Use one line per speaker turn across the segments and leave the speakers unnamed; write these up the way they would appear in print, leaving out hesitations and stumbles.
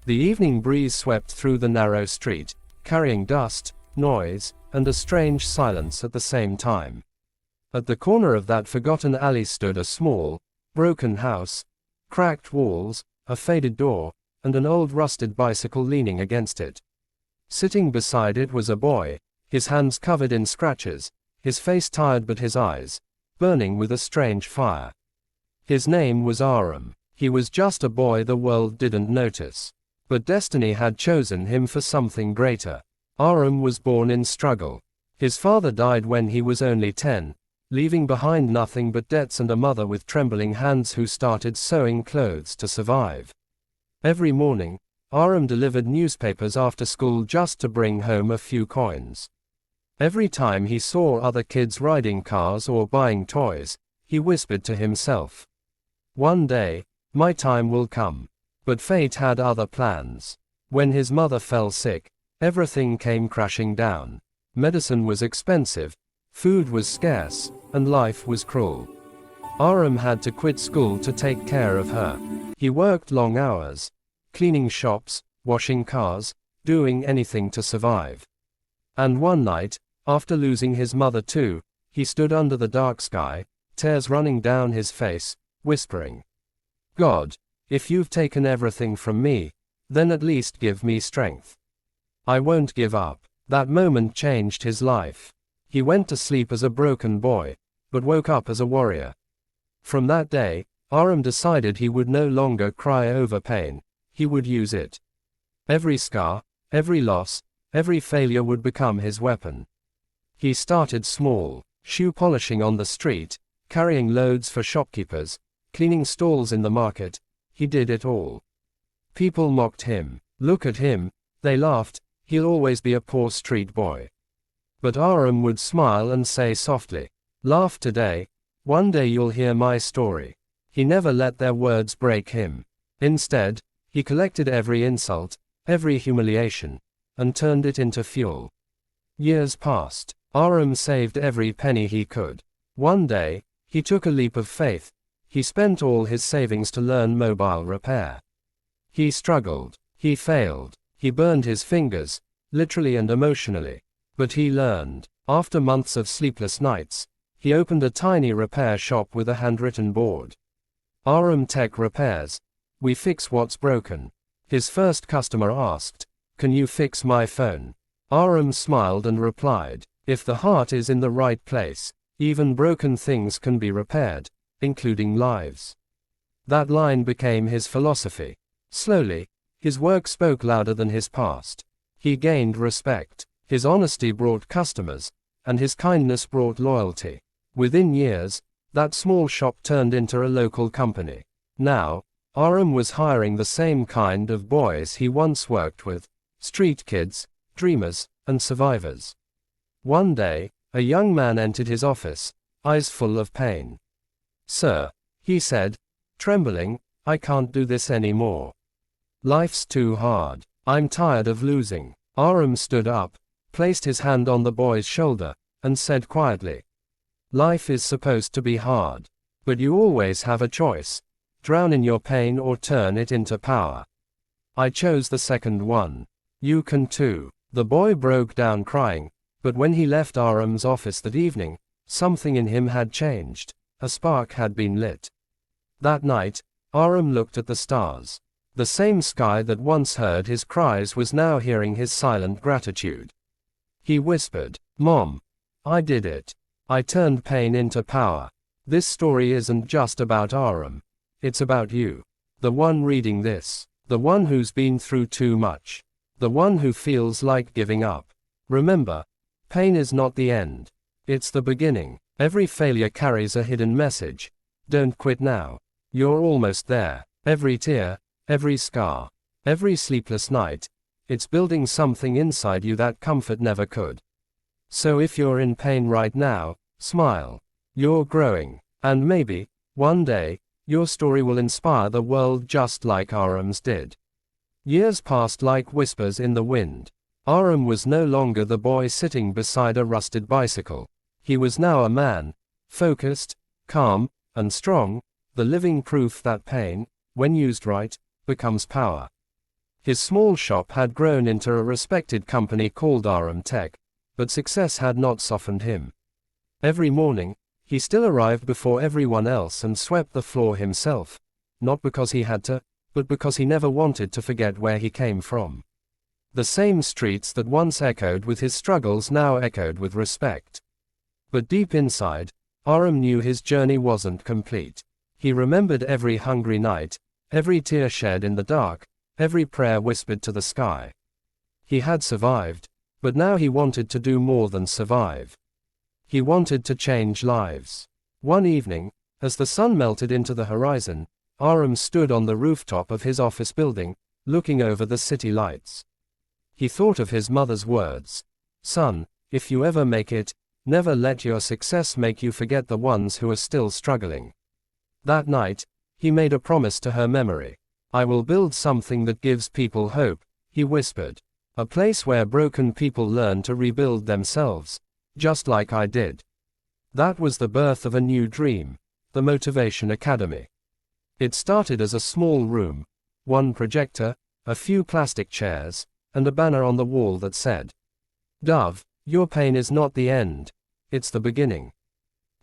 The evening breeze swept through the narrow street, carrying dust, noise, and a strange silence at the same time. At the corner of that forgotten alley stood a small, broken house, cracked walls, a faded door, and an old rusted bicycle leaning against it. Sitting beside it was a boy, his hands covered in scratches, his face tired but his eyes burning with a strange fire. His name was Arham. He was just a boy the world didn't notice. But destiny had chosen him for something greater. Arham was born in struggle. His father died when he was only 10, leaving behind nothing but debts and a mother with trembling hands who started sewing clothes to survive. Every morning, Arham delivered newspapers after school just to bring home a few coins. Every time he saw other kids riding cars or buying toys, he whispered to himself, "One day, my time will come." But fate had other plans. When his mother fell sick, everything came crashing down. Medicine was expensive, food was scarce, and life was cruel. Arham had to quit school to take care of her. He worked long hours, cleaning shops, washing cars, doing anything to survive. And one night, after losing his mother too, he stood under the dark sky, tears running down his face, whispering, "God, if you've taken everything from me, then at least give me strength. I won't give up." That moment changed his life. He went to sleep as a broken boy, but woke up as a warrior. From that day, Arham decided he would no longer cry over pain, he would use it. Every scar, every loss, every failure would become his weapon. He started small, shoe polishing on the street, carrying loads for shopkeepers, cleaning stalls in the market. He did it all. People mocked him. Look at him, they laughed, he'll always be a poor street boy. But Arham would smile and say softly, "Laugh today, one day you'll hear my story." He never let their words break him. Instead, he collected every insult, every humiliation, and turned it into fuel. Years passed. Arham saved every penny he could. One day, he took a leap of faith. He spent all his savings to learn mobile repair. He struggled. He failed. He burned his fingers, literally and emotionally. But he learned. After months of sleepless nights, he opened a tiny repair shop with a handwritten board. Arham Tech Repairs. We fix what's broken. His first customer asked, "Can you fix my phone?" Arham smiled and replied, "If the heart is in the right place, even broken things can be repaired, including lives." That line became his philosophy. Slowly, his work spoke louder than his past. He gained respect. His honesty brought customers, and his kindness brought loyalty. Within years, that small shop turned into a local company. Now, Arham was hiring the same kind of boys he once worked with, street kids, dreamers, and survivors. One day, a young man entered his office, eyes full of pain. "Sir," he said, trembling, "I can't do this anymore. Life's too hard. I'm tired of losing." Arham stood up, placed his hand on the boy's shoulder, and said quietly, "Life is supposed to be hard. But you always have a choice. Drown in your pain or turn it into power. I chose the second one. You can too." The boy broke down crying, but when he left Arham's office that evening, something in him had changed. A spark had been lit. That night, Arham looked at the stars. The same sky that once heard his cries was now hearing his silent gratitude. He whispered, "Mom, I did it. I turned pain into power." This story isn't just about Arham. It's about you. The one reading this. The one who's been through too much. The one who feels like giving up. Remember, pain is not the end. It's the beginning. Every failure carries a hidden message. Don't quit now. You're almost there. Every tear, every scar, every sleepless night, it's building something inside you that comfort never could. So if you're in pain right now, smile. You're growing. And maybe, one day, your story will inspire the world just like Arham's did. Years passed like whispers in the wind. Arham was no longer the boy sitting beside a rusted bicycle. He was now a man, focused, calm, and strong, the living proof that pain, when used right, becomes power. His small shop had grown into a respected company called Arham Tech, but success had not softened him. Every morning, he still arrived before everyone else and swept the floor himself, not because he had to, but because he never wanted to forget where he came from. The same streets that once echoed with his struggles now echoed with respect. But deep inside, Arham knew his journey wasn't complete. He remembered every hungry night, every tear shed in the dark, every prayer whispered to the sky. He had survived, but now he wanted to do more than survive. He wanted to change lives. One evening, as the sun melted into the horizon, Arham stood on the rooftop of his office building, looking over the city lights. He thought of his mother's words. "Son, if you ever make it, never let your success make you forget the ones who are still struggling." That night, he made a promise to her memory. "I will build something that gives people hope," he whispered. "A place where broken people learn to rebuild themselves, just like I did." That was the birth of a new dream, the Motivation Academy. It started as a small room, one projector, a few plastic chairs, and a banner on the wall that said, "Dove, your pain is not the end, it's the beginning."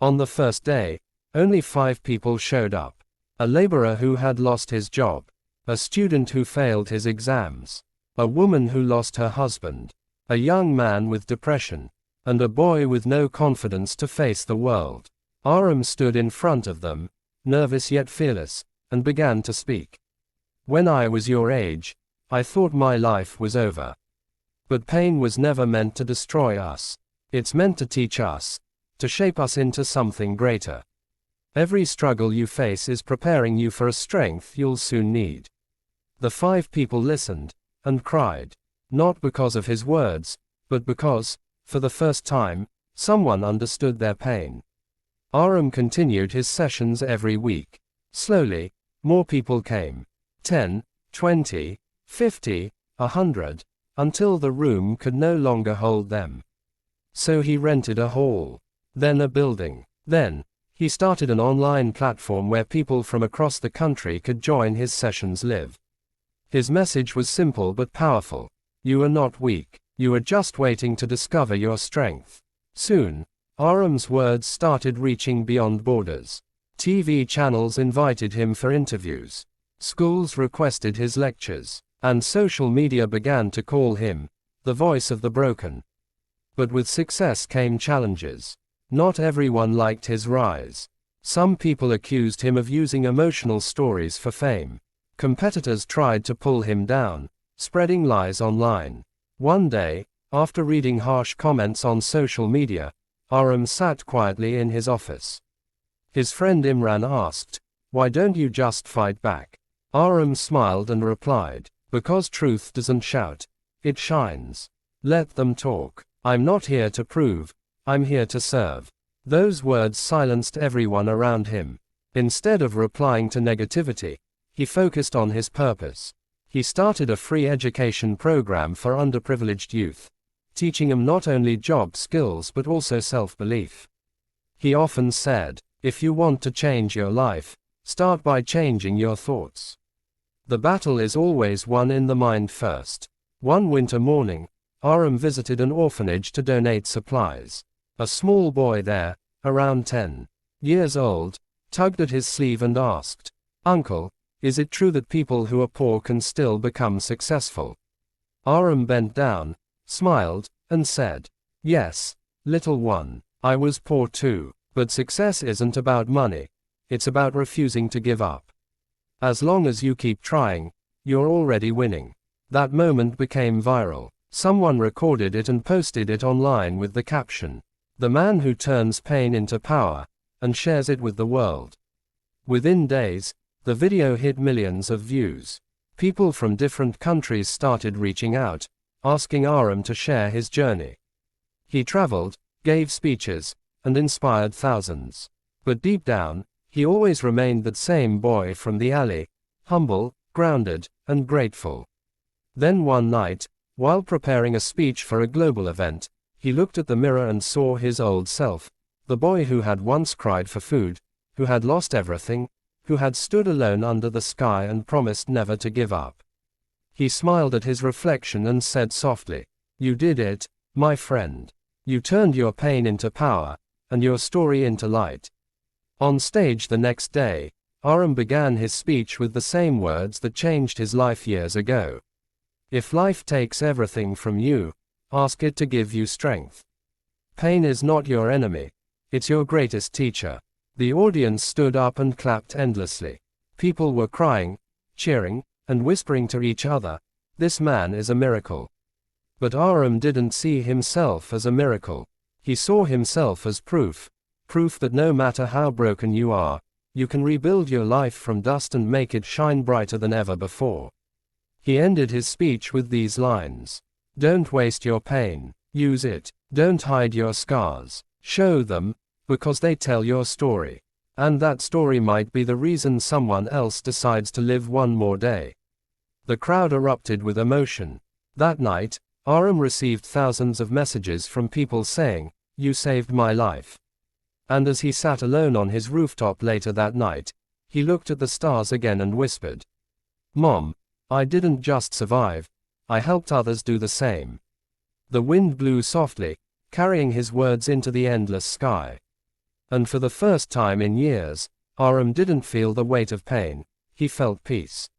On the first day, only 5 people showed up. A laborer who had lost his job, a student who failed his exams, a woman who lost her husband, a young man with depression, and a boy with no confidence to face the world. Arham stood in front of them, nervous yet fearless, and began to speak. "When I was your age, I thought my life was over. But pain was never meant to destroy us. It's meant to teach us, to shape us into something greater. Every struggle you face is preparing you for a strength you'll soon need." The 5 people listened, and cried. Not because of his words, but because, for the first time, someone understood their pain. Arham continued his sessions every week. Slowly, more people came. 10, 20, 50, 100, until the room could no longer hold them. So he rented a hall, then a building. Then, he started an online platform where people from across the country could join his sessions live. His message was simple but powerful. You are not weak. You are just waiting to discover your strength. Soon, Arham's words started reaching beyond borders. TV channels invited him for interviews. Schools requested his lectures. And social media began to call him the voice of the broken. But with success came challenges. Not everyone liked his rise. Some people accused him of using emotional stories for fame. Competitors tried to pull him down, spreading lies online. One day, after reading harsh comments on social media, Arham sat quietly in his office. His friend Imran asked, "Why don't you just fight back?" Arham smiled and replied, "Because truth doesn't shout, it shines. Let them talk. I'm not here to prove, I'm here to serve." Those words silenced everyone around him. Instead of replying to negativity, he focused on his purpose. He started a free education program for underprivileged youth, teaching them not only job skills but also self-belief. He often said, "If you want to change your life, start by changing your thoughts." The battle is always won in the mind first. One winter morning, Arham visited an orphanage to donate supplies. A small boy there, around 10 years old, tugged at his sleeve and asked, "Uncle, is it true that people who are poor can still become successful?" Arham bent down, smiled, and said, "Yes, little one, I was poor too. But success isn't about money. It's about refusing to give up. As long as you keep trying, you're already winning." That moment became viral. Someone recorded it and posted it online with the caption, "The man who turns pain into power, and shares it with the world." Within days, the video hit millions of views. People from different countries started reaching out, asking Arham to share his journey. He traveled, gave speeches, and inspired thousands. But deep down, he always remained that same boy from the alley, humble, grounded, and grateful. Then one night, while preparing a speech for a global event, he looked at the mirror and saw his old self, the boy who had once cried for food, who had lost everything, who had stood alone under the sky and promised never to give up. He smiled at his reflection and said softly, "You did it, my friend. You turned your pain into power, and your story into light." On stage the next day, Arham began his speech with the same words that changed his life years ago. "If life takes everything from you, ask it to give you strength. Pain is not your enemy, it's your greatest teacher." The audience stood up and clapped endlessly. People were crying, cheering, and whispering to each other, "This man is a miracle." But Arham didn't see himself as a miracle. He saw himself as proof that no matter how broken you are, you can rebuild your life from dust and make it shine brighter than ever before. He ended his speech with these lines: "Don't waste your pain. Use it. Don't hide your scars. Show them, because they tell your story. And that story might be the reason someone else decides to live one more day." The crowd erupted with emotion. That night, Arham received thousands of messages from people saying, "You saved my life." And as he sat alone on his rooftop later that night, he looked at the stars again and whispered, "Mom, I didn't just survive, I helped others do the same." The wind blew softly, carrying his words into the endless sky. And for the first time in years, Arham didn't feel the weight of pain, he felt peace.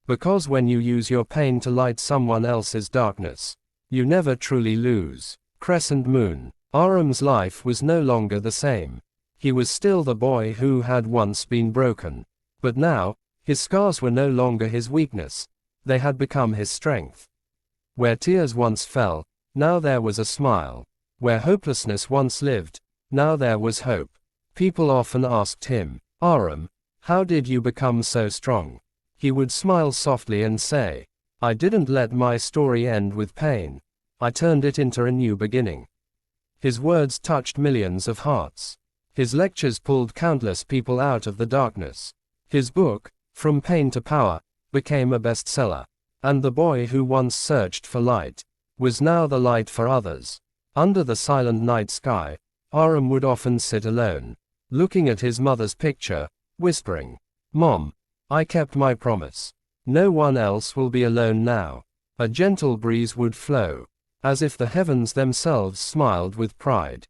Because when you use your pain to light someone else's darkness, you never truly lose. Crescent Moon. Arham's life was no longer the same. He was still the boy who had once been broken. But now, his scars were no longer his weakness, they had become his strength. Where tears once fell, now there was a smile. Where hopelessness once lived, now there was hope. People often asked him, "Arham, how did you become so strong?" He would smile softly and say, "I didn't let my story end with pain. I turned it into a new beginning." His words touched millions of hearts. His lectures pulled countless people out of the darkness. His book, From Pain to Power, became a bestseller. And the boy who once searched for light was now the light for others. Under the silent night sky, Arham would often sit alone, looking at his mother's picture, whispering, "Mom, I kept my promise. No one else will be alone now." A gentle breeze would flow, as if the heavens themselves smiled with pride.